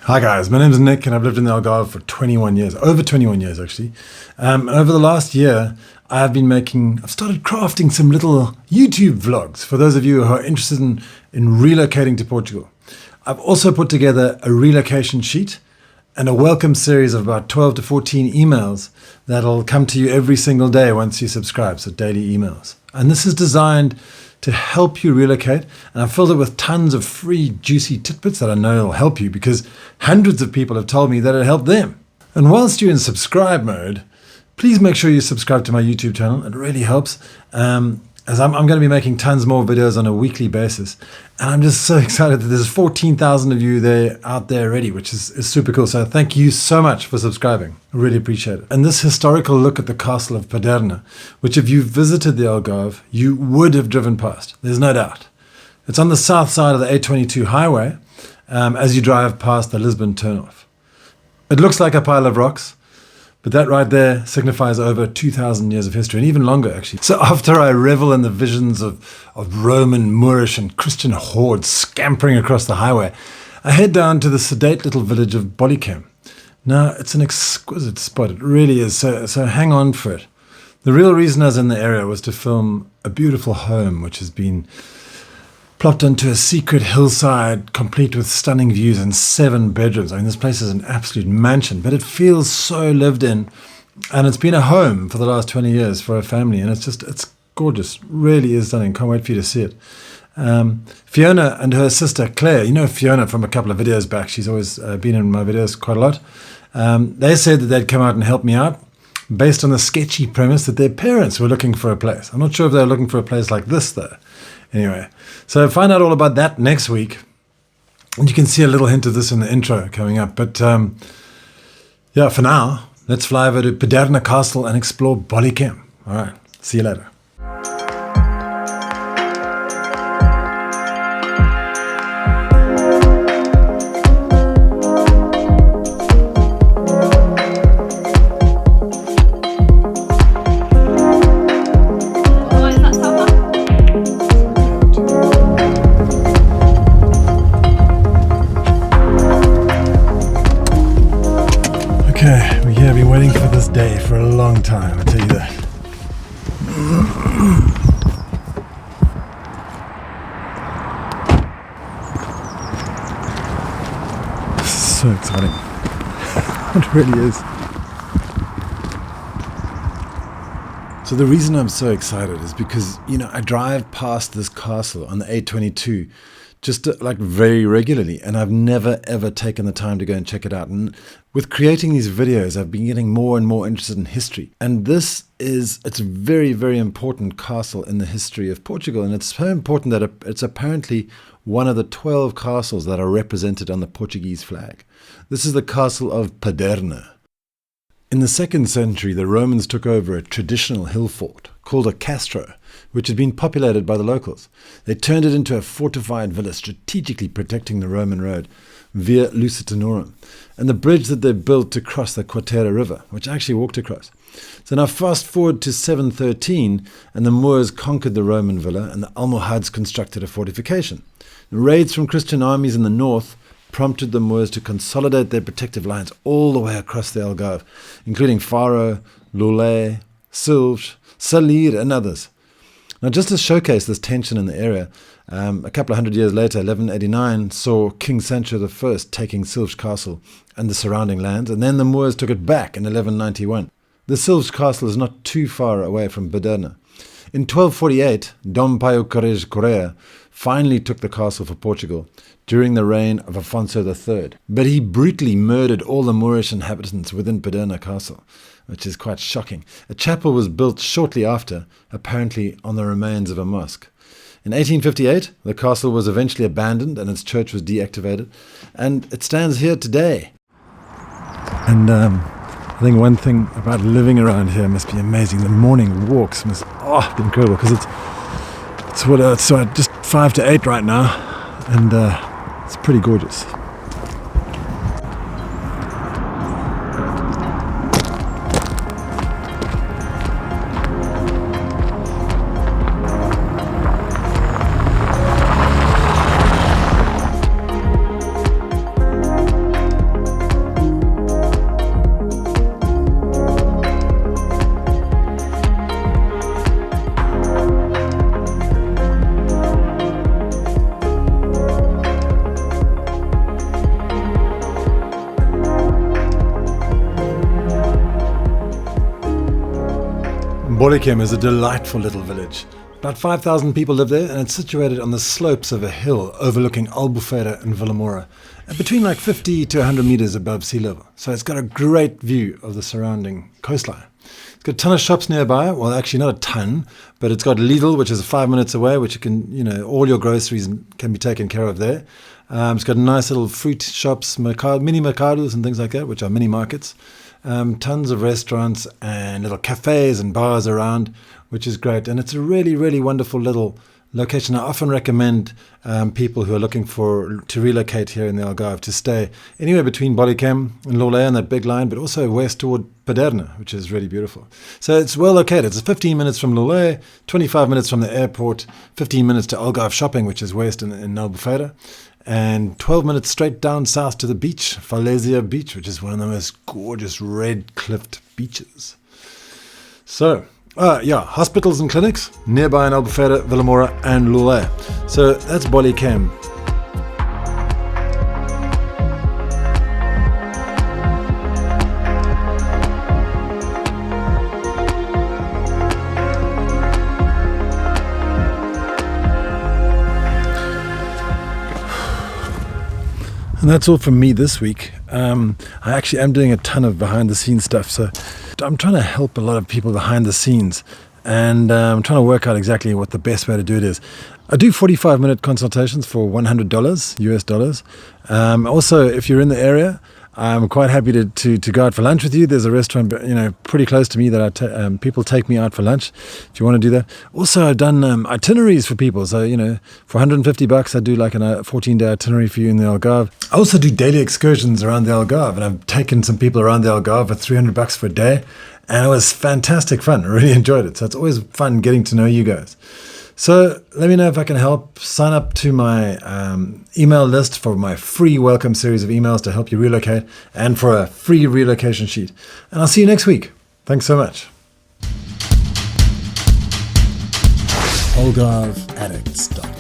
Hi guys, my name is Nick and I've lived in the Algarve for 21 years, over 21 years actually. And over the last year, I've started crafting some little YouTube vlogs for those of you who are interested in relocating to Portugal. I've also put together a relocation sheet and a welcome series of about 12 to 14 emails that'll come to you every single day once you subscribe, so daily emails. And this is designed to help you relocate, and I've filled it with tons of free juicy tidbits that I know will help you because hundreds of people have told me that it helped them. And whilst you're in subscribe mode, please make sure you subscribe to my YouTube channel. It really helps, as I'm going to be making tons more videos on a weekly basis. And I'm just so excited that there's 14,000 of you out there already, which is super cool. So thank you so much for subscribing. I really appreciate it. And this historical look at the castle of Paderne, which if you visited the Algarve, you would have driven past. There's no doubt. It's on the south side of the A22 highway as you drive past the Lisbon turnoff. It looks like a pile of rocks, but that right there signifies over 2,000 years of history, and even longer, actually. So after I revel in the visions of Roman, Moorish, and Christian hordes scampering across the highway, I head down to the sedate little village of Boliqueime. Now, it's an exquisite spot. It really is, so hang on for it. The real reason I was in the area was to film a beautiful home, which has been plopped onto a secret hillside, complete with stunning views and 7 bedrooms. I mean, this place is an absolute mansion, but it feels so lived in. And it's been a home for the last 20 years for a family. And it's gorgeous. Really is stunning. Can't wait for you to see it. Fiona and her sister, Claire, you know Fiona from a couple of videos back. She's always been in my videos quite a lot. They said that they'd come out and help me out based on the sketchy premise that their parents were looking for a place. I'm not sure if they're looking for a place like this, though. Anyway, so find out all about that next week. And you can see a little hint of this in the intro coming up. But yeah, for now, let's fly over to Paderne Castle and explore Boliqueime. All right, see you later. Okay, we have been waiting for this day for a long time, I'll tell you that. This is so exciting. It really is. So the reason I'm so excited is because, I drive past this castle on the A22 just very regularly, and I've never ever taken the time to go and check it out. And with creating these videos, I've been getting more and more interested in history. And it's a very, very important castle in the history of Portugal. And it's so important that it's apparently one of the 12 castles that are represented on the Portuguese flag. This is the castle of Paderne. In the 2nd century, the Romans took over a traditional hill fort called a castro, which had been populated by the locals. They turned it into a fortified villa, strategically protecting the Roman road, Via Lusitanorum, and the bridge that they built to cross the Quatera River, which I actually walked across. So now fast forward to 713, and the Moors conquered the Roman villa, and the Almohads constructed a fortification. The raids from Christian armies in the north prompted the Moors to consolidate their protective lines all the way across the Algarve, including Faro, Loulé, Silves, Salir, and others. Now, just to showcase this tension in the area, a couple of hundred years later, 1189, saw King Sancho I taking Silves Castle and the surrounding lands, and then the Moors took it back in 1191. The Silves Castle is not too far away from Paderne. In 1248, Dom Paio Corrêa Correa finally took the castle for Portugal during the reign of Afonso III. But he brutally murdered all the Moorish inhabitants within Paderne Castle, which is quite shocking. A chapel was built shortly after, apparently on the remains of a mosque. In 1858, the castle was eventually abandoned and its church was deactivated, and it stands here today. And I think one thing about living around here must be amazing. The morning walks must be incredible, because it's just 5 to 8 right now, and it's pretty gorgeous. Boliqueime is a delightful little village. About 5,000 people live there, and it's situated on the slopes of a hill overlooking Albufeira and Vilamora, between like 50 to 100 meters above sea level. So it's got a great view of the surrounding coastline. It's got a ton of shops nearby. Well, actually not a ton, but it's got Lidl, which is 5 minutes away, which you can, all your groceries can be taken care of there. It's got nice little fruit shops, mini mercados and things like that, which are mini markets. Tons of restaurants and little cafes and bars around, which is great. And it's a really, really wonderful little location. I often recommend people who are looking to relocate here in the Algarve to stay anywhere between Boliqueime and Lorley on that big line, but also west toward Paderne, which is really beautiful. So it's well located. It's 15 minutes from Lorley, 25 minutes from the airport, 15 minutes to Algarve shopping, which is west in Albufeira, and 12 minutes straight down south to the beach, Falésia Beach, which is one of the most gorgeous red-cliffed beaches. So, hospitals and clinics nearby in Albufeira, Vilamora and Lorley. So that's Boliqueime. And that's all from me this week. I actually am doing a ton of behind the scenes stuff. So I'm trying to help a lot of people behind the scenes. And I'm trying to work out exactly what the best way to do it is. I do 45-minute consultations for $100 US dollars. Also, if you're in the area, I'm quite happy to go out for lunch with you. There's a restaurant, pretty close to me that people take me out for lunch. If you want to do that. Also, I've done itineraries for people. So for $150, I do like a 14-day itinerary for you in the Algarve. I also do daily excursions around the Algarve, and I've taken some people around the Algarve for $300 for a day, and it was fantastic fun. I really enjoyed it. So it's always fun getting to know you guys. So let me know if I can help. Sign up to my email list for my free welcome series of emails to help you relocate and for a free relocation sheet. And I'll see you next week. Thanks so much. AlgarveAddicts.com